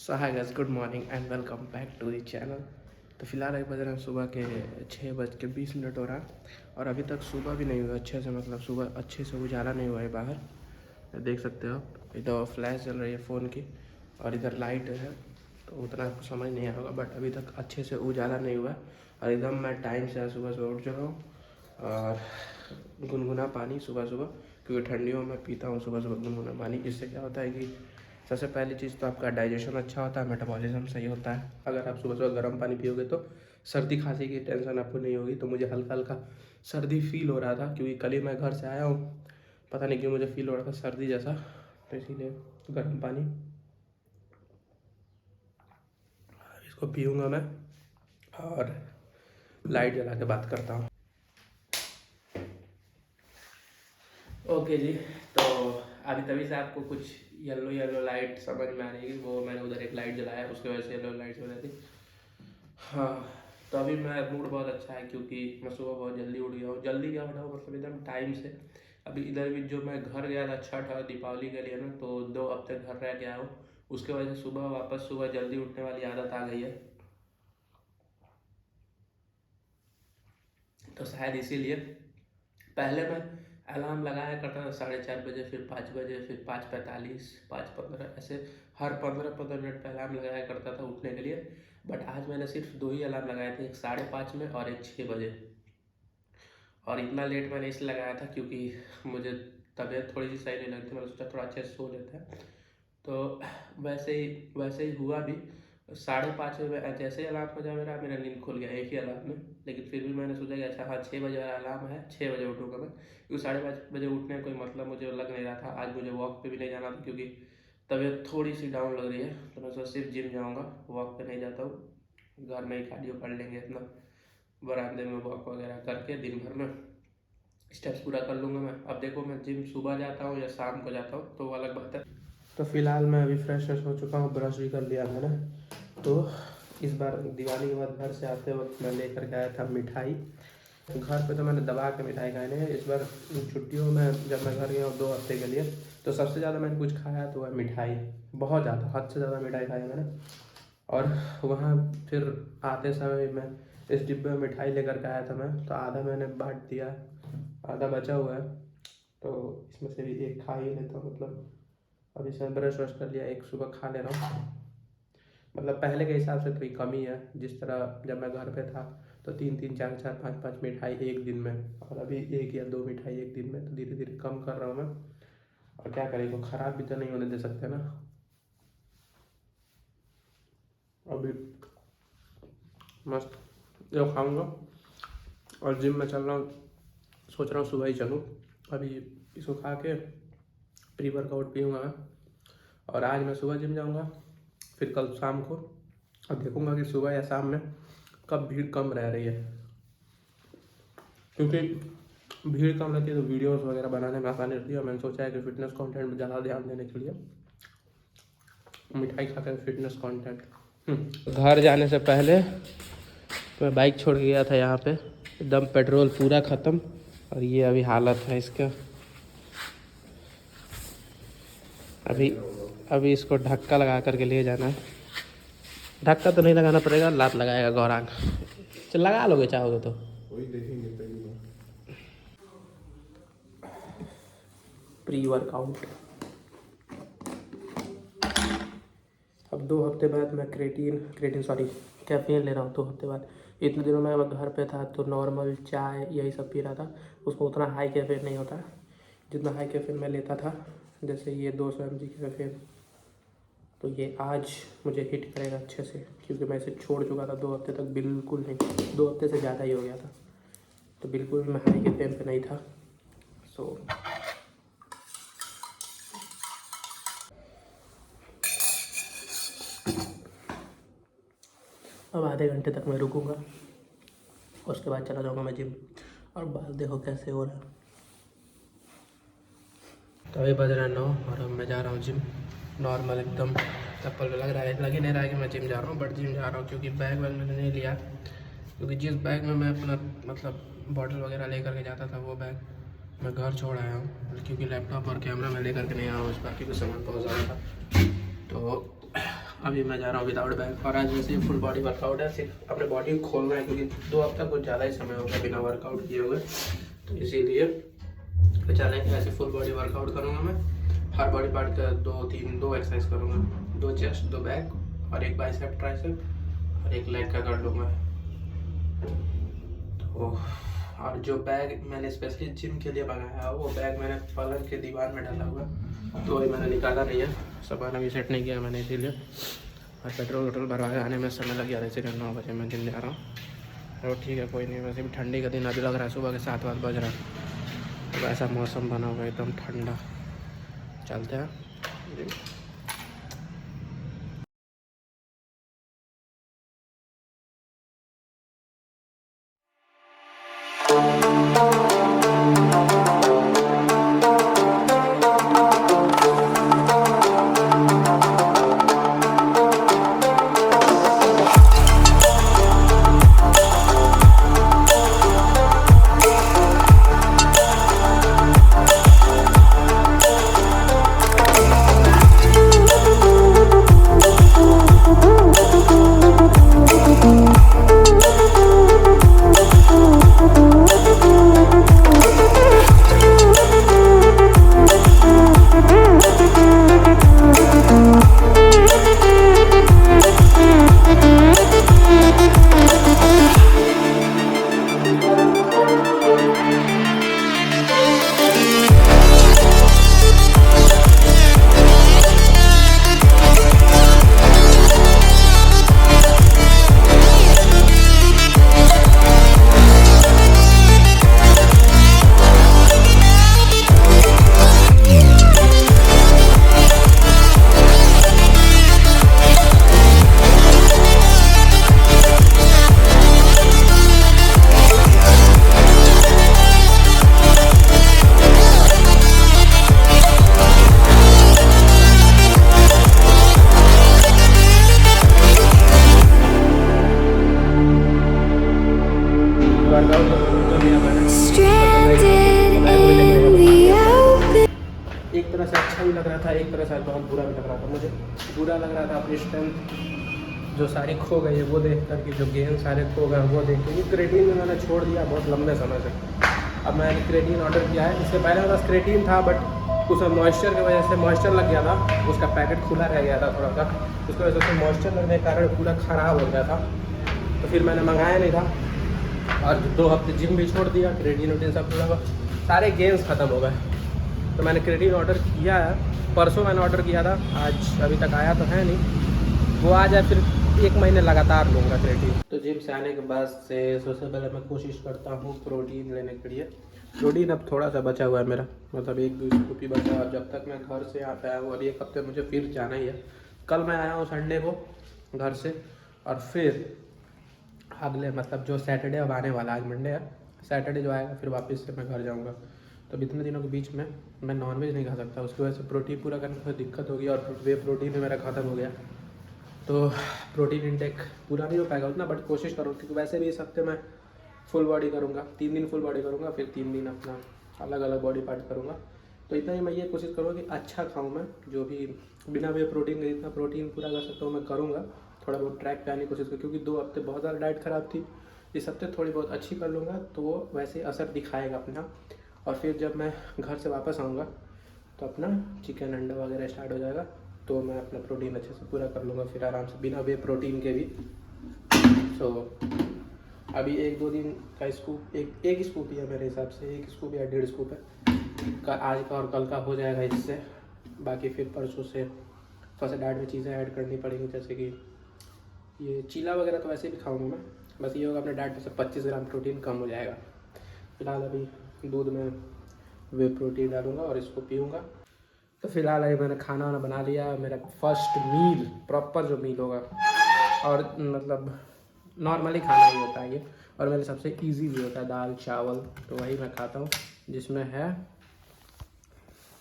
So hi guys, good morning and welcome back to the channel. तो फिलहाल एक बज रहे हैं सुबह के 6:20 हो रहा है और अभी तक सुबह भी नहीं हुआ अच्छे से, मतलब सुबह अच्छे से उजाला नहीं हुआ है बाहर। देख सकते हो आप, इधर फ्लैश चल रही है फ़ोन की और इधर लाइट है, तो उतना आपको समझ नहीं आएगा, बट अभी तक अच्छे से उजाला नहीं हुआ। और एकदम मैं टाइम से सुबह सुबह उठ चुका हूँ और गुनगुना पानी सुबह सुबह, क्योंकि ठंडियों में पीता हूँ सुबह सुबह गुनगुना पानी। इससे क्या होता है कि सबसे पहली चीज़ तो आपका डाइजेशन अच्छा होता है, मेटाबॉलिज्म सही होता है। अगर आप सुबह सुबह गर्म पानी पियोगे तो सर्दी खांसी की टेंशन आपको नहीं होगी। तो मुझे हल्का हल्का सर्दी फील हो रहा था, क्योंकि कल ही मैं घर से आया हूँ, पता नहीं क्यों मुझे फील हो रहा था सर्दी जैसा, तो इसीलिए गर्म पानी इसको पीऊँगा मैं और लाइट जला के बात करता हूँ। ओके जी, तो अभी तभी से आपको कुछ येलो येलो लाइट समझ में आ रही है, वो मैंने उधर एक लाइट जलाया, उसकी वजह से येलो लाइट हो रही थी। हाँ, तो अभी मैं मूड बहुत अच्छा है, क्योंकि मैं सुबह बहुत जल्दी उठ गया हूँ। जल्दी क्या उठा हूँ, मतलब एकदम टाइम से। अभी इधर भी जो मैं घर गया था छठ और दीपावली के लिए ना, तो 2 हफ्ते घर रह गया हूँ, उसके वजह से सुबह वापस सुबह जल्दी उठने वाली आदत आ गई है। तो शायद इसीलिए पहले मैं अलार्म लगाया करता था 4:30 बजे, फिर 5 बजे, फिर 5:45, 5:15, ऐसे हर 15-15 मिनट पर अलार्म लगाया करता था उठने के लिए। बट आज मैंने सिर्फ 2 ही अलार्म लगाए थे, एक 5:30 में और एक 6 बजे। और इतना लेट मैंने इसलिए लगाया था क्योंकि मुझे तबीयत थोड़ी सी सही नहीं लगती, मैंने सोचा थोड़ा अच्छे से सो लेते हैं। तो वैसे ही हुआ भी। 5:30 में जैसे ही अलार्म बजा मेरा नींद खुल गया एक ही अलार्म में। लेकिन फिर भी मैंने सोचा कि अच्छा हाँ 6 बजे वाला अलार्म है, 6 बजे उठूँगा मैं, क्योंकि 5:30 बजे उठने का कोई मतलब मुझे लग नहीं रहा था। आज मुझे वॉक पे भी नहीं जाना था, क्योंकि तबीयत थोड़ी सी डाउन लग रही है, तो मैं सोचा सिर्फ जिम जाऊँगा, वॉक पे नहीं जाता हूँ। घर में ही कार्डियो कर लेंगे अपना, बरामदे में वॉक वगैरह करके दिन भर में स्टेप्स पूरा कर लूँगा मैं। अब देखो मैं जिम सुबह जाता हूँ या शाम को जाता हूँ तो वो अलग बात है। तो फिलहाल मैं अभी फ्रेश हो चुका हूँ, ब्रश भी कर लिया मैंने। तो इस बार दिवाली के बाद घर से आते वक्त मैं लेकर के आया था मिठाई। घर पे तो मैंने दबा के मिठाई खाए नहीं, इस बार छुट्टियों में जब मैं घर गया हूँ 2 हफ्ते के लिए, तो सबसे ज़्यादा मैंने कुछ खाया तो वह मिठाई, बहुत ज़्यादा, हद से ज़्यादा मिठाई खाई मैंने। और वहाँ फिर आते समय मैं इस डिब्बे में मिठाई लेकर के आया था मैं, तो आधा मैंने बांट दिया, आधा बचा हुआ है, तो इसमें से भी एक खा ही लेता हूँ। मतलब अभी से ब्रश वश कर लिया, एक सुबह खा ले रहा हूँ। मतलब पहले के हिसाब से थोड़ी कमी है, जिस तरह जब मैं घर पे था तो 3-3, 4-4, 5-5 मिठाई एक दिन में, और अभी 1 या 2 मिठाई एक दिन में, तो धीरे धीरे कम कर रहा हूँ मैं। और क्या करें, को ख़राब भी तो नहीं होने दे सकते ना। अभी मस्त जो खाऊंगा और जिम में चल रहा हूँ, सोच रहा हूँ सुबह ही चलूँ। अभी इसको खा के प्री वर्कआउट पीऊँगा मैं, और आज मैं सुबह जिम जाऊँगा, फिर कल शाम को। अब देखूँगा कि सुबह या शाम में कब भीड़ कम रह रही है, क्योंकि भीड़ कम रहती है तो वीडियोस वगैरह बनाने में आसानी रहती है। और मैंने सोचा है कि फिटनेस कंटेंट में ज़्यादा ध्यान देने के लिए मिठाई खा कर फिटनेस कंटेंट। घर जाने से पहले मैं बाइक छोड़ के गया था यहाँ पे, एकदम पेट्रोल पूरा ख़त्म, और ये अभी हालत है इसका। अभी इसको धक्का लगा करके ले जाना है। धक्का तो नहीं लगाना पड़ेगा, लात लगाएगा गौरांग। चल लगा लोगे चाहोगे तो, वही देखेंगे पहली बार। Pre workout. अब 2 हफ्ते बाद मैं क्रेटीन सॉरी कैफीन ले रहा हूँ 2 हफ्ते बाद। इतने दिनों में मैं घर पे था तो नॉर्मल चाय यही सब पी रहा था, उसमें उतना हाई कैफीन नहीं होता जितना हाई कैफीन मैं लेता था, जैसे ये 200 mg कैफीन। तो ये आज मुझे हिट करेगा अच्छे से, क्योंकि मैं इसे छोड़ चुका था 2 हफ्ते तक, बिल्कुल नहीं, 2 हफ्ते से ज़्यादा ही हो गया था, तो बिल्कुल मैं हाई कैफीन पे नहीं था। सो अब आधे घंटे तक मैं रुकूँगा, उसके बाद चला जाऊँगा मैं जिम। और बाल देखो कैसे हो रहा है। तो अभी बज रहा है 9 और अब मैं जा रहा हूँ जिम, नॉर्मल एकदम। चप्पल लग ही नहीं रहा है कि मैं जिम जा रहा हूँ, बट जिम जा रहा हूँ, क्योंकि बैग वैग मैंने नहीं लिया, क्योंकि जिस बैग में मैं अपना मतलब बॉटल वगैरह लेकर के जाता था वो बैग मैं घर छोड़ आया हूँ, क्योंकि लैपटॉप और कैमरा मैं लेकर के नहीं आया हूँ इस बार, क्योंकि सामान बहुत ज़्यादा था। तो अभी मैं जा रहा हूँ विदाउट बैग और आज वैसे फुल बॉडी वर्कआउट है, सिर्फ अपने बॉडी को खोलना है क्योंकि 2 हफ्ता कुछ ज़्यादा ही समय हो गया बिना वर्कआउट किए हुए, तो इसीलिए तो चलेंगे। ऐसे फुल बॉडी वर्कआउट करूँगा मैं, हर बॉडी पार्ट का 2 एक्सरसाइज करूँगा, 2 चेस्ट 2 बैक और 1 बाइसेप ट्राइसेप और 1 लेग का कर लूँगा। तो और जो बैग मैंने स्पेशली जिम के लिए मंगाया वो बैग मैंने पलंग के दीवार में डाला हुआ, तो वही मैंने निकाला नहीं है, सामान अभी सेट नहीं किया मैंने इसीलिए। और पेट्रोल वेट्रोल भरवा आने में समय लग गया था, इसीलिए 9 बजे मैं जिम जा रहा हूँ। तो ठीक है कोई नहीं, वैसे भी ठंडी का दिन अभी लग रहा है, सुबह के 7 बज रहा है, तो ऐसा मौसम बना हुआ एकदम ठंडा। चलते हैं जिम। एक तरह से अच्छा भी लग रहा था, एक तरह से बहुत बुरा भी लग रहा था। मुझे बुरा लग रहा था अपनी स्ट्रेंथ जो सारी खो गई है वो देख कर के, जो गेंद सारे खो गए वो देख के। क्रेटीन में मैंने छोड़ दिया बहुत लंबे समय से, अब मैंने क्रेटीन ऑर्डर किया है। इससे पहले मेरे पास क्रेटीन था बट उसमें मॉइस्चर की वजह से मॉइस्चर लग गया था, उसका पैकेट खुला रह गया था थोड़ा सा, उसकी वजह से मॉइस्चर लगने के कारण पूरा ख़राब हो गया था, तो फिर मैंने मंगाया नहीं था। और 2 हफ्ते जिम भी छोड़ दिया, क्रेटीन वोटीन सब पूरा सारे गेम्स ख़त्म हो गए। तो मैंने क्रेटीन ऑर्डर किया है, परसों मैंने ऑर्डर किया था, आज अभी तक आया तो है नहीं, वो आ जाए फिर 1 महीने लगातार लूँगा क्रेटीन। तो जिम से आने के बाद से सबसे पहले मैं कोशिश करता हूँ प्रोटीन लेने के लिए। प्रोटीन अब थोड़ा सा बचा हुआ है मेरा, मतलब 1-2 स्कूप ही बचा है। जब तक मैं घर से आता है वो, अभी 1 हफ्ते मुझे फिर जाना ही है। कल मैं आया हूँ संडे को घर से, और फिर अगले मतलब जो सैटरडे अब आने वाला, आज मंडे है, सैटरडे जो आएगा फिर वापस से मैं घर जाऊँगा। तो इतने दिनों के बीच में मैं नॉनवेज नहीं खा सकता, उसकी वजह से प्रोटीन पूरा करने में दिक्कत होगी, और वे प्रोटीन भी मेरा ख़त्म हो गया, तो प्रोटीन इंटेक पूरा नहीं हो पाएगा उतना, बट कोशिश करूँ क्योंकि वैसे भी इस हफ्ते मैं फुल बॉडी करूँगा, 3 दिन फुल बॉडी करूँगा, फिर 3 दिन अपना अलग अलग बॉडी पार्ट करूँगा। तो इतना ही मैं ये कोशिश करूँगा कि अच्छा खाऊँ, मैं जो भी बिना वे प्रोटीन के जितना प्रोटीन पूरा कर सकता हूँ मैं करूँगा। थोड़ा बहुत ट्रैक पे आने की कोशिश करूँ क्योंकि 2 हफ्ते बहुत ज़्यादा डाइट ख़राब थी, इस हफ्ते थोड़ी बहुत अच्छी कर लूँगा तो वो वैसे असर दिखाएगा अपना। और फिर जब मैं घर से वापस आऊँगा तो अपना चिकन अंडा वगैरह स्टार्ट हो जाएगा, तो मैं अपना प्रोटीन अच्छे से पूरा कर लूँगा फिर आराम से बिना वे प्रोटीन के भी। सो अभी 1-2 दिन का स्कूप, एक स्कूप ही है मेरे हिसाब से, 1 स्कूप या 1.5 स्कूप है आज का, और कल का हो जाएगा इससे। बाकी फिर परसों से थोड़ा सा डाइट में चीज़ें ऐड करनी पड़ेंगी, जैसे कि ये चीला वगैरह तो वैसे भी खाऊंगा मैं, बस ये होगा अपने डाइट में से 25 ग्राम प्रोटीन कम हो जाएगा। फिलहाल अभी दूध में वे प्रोटीन डालूंगा और इसको पीऊँगा। तो फिलहाल अभी मैंने खाना वाना बना लिया, मेरा फर्स्ट मील प्रॉपर जो मील होगा, और मतलब नॉर्मली खाना ही होता है ये, और मेरे सबसे इजी भी होता है दाल चावल, तो वही मैं खाता हूँ, जिसमें है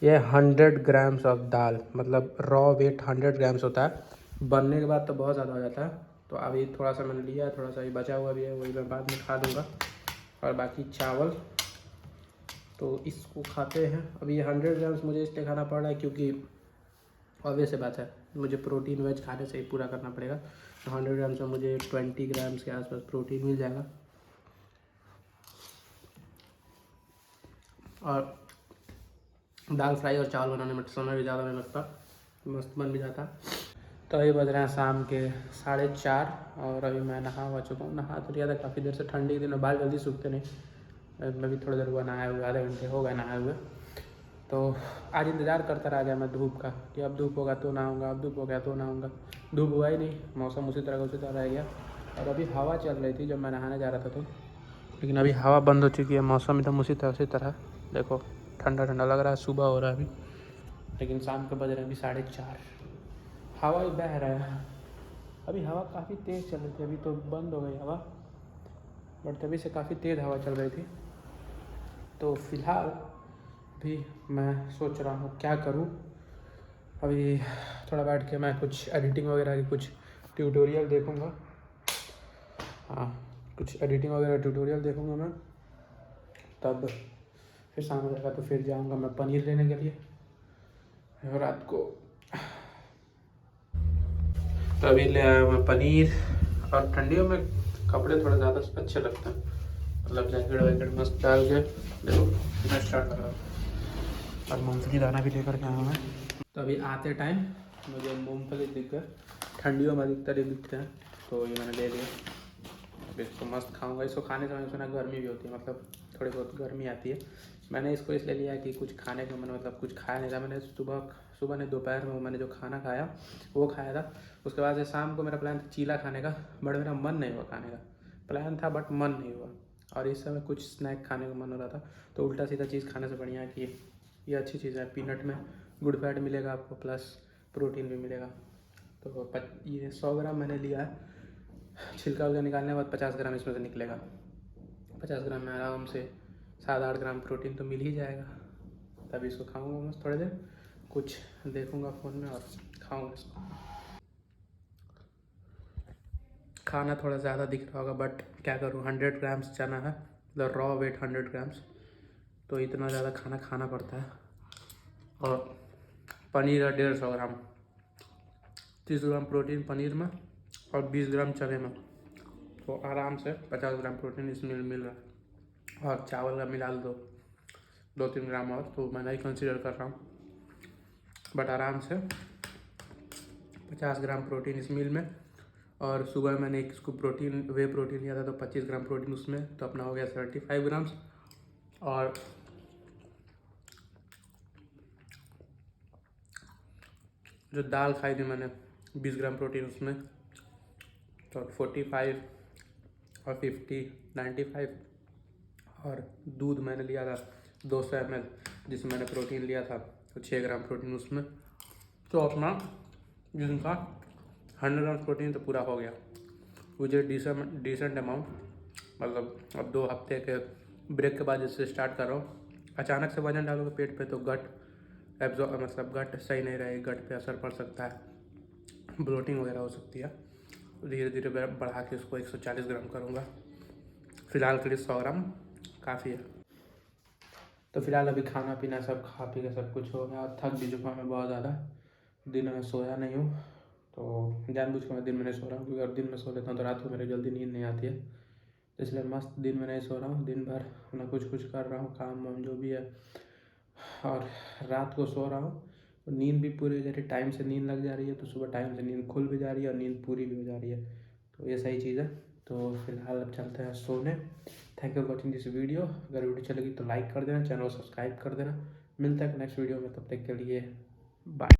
ये 100 ग्राम्स ऑफ दाल, मतलब रॉ वेट 100 ग्राम्स होता है। बनने के बाद तो बहुत ज़्यादा हो जाता है, तो अभी थोड़ा सा मैंने लिया है, थोड़ा सा ही बचा हुआ भी है, वही मैं बाद में खा दूँगा। और बाकी चावल तो इसको खाते हैं। अभी 100 ग्राम्स मुझे इसलिए खाना पड़ रहा है क्योंकि ऑब्वियस बात है, मुझे प्रोटीन वेज खाने से ही पूरा करना पड़ेगा। 100 ग्राम्स में मुझे 20 ग्राम्स के आसपास प्रोटीन मिल जाएगा और दाल फ्राई और चावल बनाने में समय भी ज़्यादा नहीं लगता, मस्त बन भी जाता। तो अभी बज रहे हैं शाम के 4:30 और अभी मैं नहा हुआ चुका हूँ। नहा तो लिया था काफ़ी देर से, ठंडी के दिन में बाल जल्दी सूखते नहीं। मैं भी थोड़ी देर हुआ नहाए हुए, आधे घंटे हो गए नहाए हुए। तो आज इंतज़ार करता रह गया मैं धूप का कि अब धूप होगा तो नहाऊंगा, अब धूप हो गया तो नहाऊंगा। धूप हुआ ही नहीं, मौसम उसी तरह का उसी तरह रह गया। और अभी हवा चल रही थी जब मैं नहाने जा रहा था तो, लेकिन अभी हवा बंद हो चुकी है, मौसम एकदम उसी तरह देखो, ठंडा ठंडा लग रहा है। सुबह हो रहा है अभी, लेकिन शाम के बज रहे हैं अभी 4:30। हवा ही बह रहा है। अभी हवा काफ़ी तेज़ चल रही थी, अभी तो बंद हो गई हवा, बट तभी से काफ़ी तेज़ हवा चल रही थी। तो फिलहाल भी मैं सोच रहा हूँ क्या करूँ। अभी थोड़ा बैठ के मैं कुछ एडिटिंग वगैरह की कुछ ट्यूटोरियल देखूँगा। हाँ, कुछ एडिटिंग वगैरह ट्यूटोरियल देखूँगा मैं, तब फिर शाम हो जाएगा तो फिर जाऊँगा मैं पनीर लेने के लिए रात को। तो अभी ले आया मैं पनीर, और ठंडियों में कपड़े थोड़े ज़्यादा अच्छे लगते हैं, मतलब जैकेट वैकेट मस्त डाल के। देखो मैं स्टार्ट कर रहा हूँ और मूँगफली दाना भी लेकर के आया मैं। तो अभी आते टाइम मुझे मूँगफली दिख गए, ठंडियों में अधिकतर ही दिखते हैं, तो ये मैंने ले लिया। अब इसको मस्त खाऊंगा। इसको खाने से मैंने सुना गर्मी भी होती है, मतलब थोड़ी बहुत गर्मी आती है। मैंने इसको इसलिए लिया कि कुछ खाने का मन, मतलब कुछ खाया नहीं था मैंने। सुबह ने दोपहर में मैंने जो खाना खाया वो खाया था। उसके बाद से शाम को मेरा प्लान था चीला खाने का, बट मेरा मन नहीं हुआ खाने का। प्लान था बट मन नहीं हुआ, और इस समय कुछ स्नैक खाने का मन हो रहा था। तो उल्टा सीधा चीज़ खाने से बढ़िया है कि ये अच्छी चीज़ है। पीनट में गुड फैट मिलेगा आपको, प्लस प्रोटीन भी मिलेगा। तो ये 100 ग्राम मैंने लिया है। छिलका वगैरह निकालने के बाद 50 ग्राम इसमें से निकलेगा। 50 ग्राम में आराम से 7-8 ग्राम प्रोटीन तो मिल ही जाएगा। तभी इसको खाऊंगा बस थोड़ी देर, कुछ देखूंगा फ़ोन में और खाऊंगा इसको। खाना थोड़ा ज़्यादा दिख रहा होगा बट क्या करूँ, 100 ग्राम्स चना है, मतलब रॉ वेट 100 ग्राम्स, तो इतना ज़्यादा खाना खाना पड़ता है। और पनीर है 150 ग्राम, 30 ग्राम प्रोटीन पनीर में और 20 ग्राम चने में, तो आराम से 50 ग्राम प्रोटीन इसमें मिल रहा है। और चावल का मिला दो 2-3 ग्राम और, तो मैं नहीं कंसिडर कर रहा हूँ, बट आराम से 50 ग्राम प्रोटीन इस मील में। और सुबह मैंने इसको वे प्रोटीन लिया था, तो 25 ग्राम प्रोटीन उसमें, तो अपना हो गया 35 ग्राम्स। और जो दाल खाई थी मैंने 20 ग्राम प्रोटीन उसमें, तो 45 और 50 95। और दूध मैंने लिया था 200 ml, जिसमें मैंने प्रोटीन लिया था, तो 6 ग्राम प्रोटीन उसमें, तो अपना जिनका 100 ग्राम प्रोटीन तो पूरा हो गया। मुझे डिसेंट अमाउंट, मतलब अब 2 हफ्ते के ब्रेक के बाद जैसे स्टार्ट कर रहा हूँ। अचानक से वजन डालोगे पेट पे तो गट मतलब गट सही नहीं रहेगी, गट पे असर पड़ सकता है, ब्लोटिंग वगैरह हो सकती है। धीरे धीरे बढ़ा के उसको 140 ग्राम करूँगा। फ़िलहाल के लिए 100 ग्राम काफ़ी है। तो फिलहाल अभी खाना पीना सब खा पी के सब कुछ हो गया, और थक भी चुका मैं बहुत ज़्यादा। दिन में सोया नहीं हूँ, तो जानबूझ के मैं दिन में नहीं सो रहा हूँ, क्योंकि अगर दिन में सो लेता हूँ तो रात को मेरे जल्दी नींद नहीं आती है। तो इसलिए मस्त दिन में नहीं सो रहा हूँ, दिन भर अपना कुछ कर रहा हूँ, काम वाम जो भी है, और रात को सो रहा हूँ। तो नींद भी पूरी हो जा रही है, टाइम से नींद लग जा रही है, तो सुबह टाइम से नींद खुल भी जा रही है और नींद पूरी भी हो जा रही है। तो ये सही चीज़ है। तो फिलहाल अब चलते हैं सोने। Thank you for watching this video. अगर वीडियो अच्छी लगी तो लाइक कर देना, चैनल को सब्सक्राइब कर देना। मिलता है नेक्स्ट वीडियो में, तब तक के लिए बाय।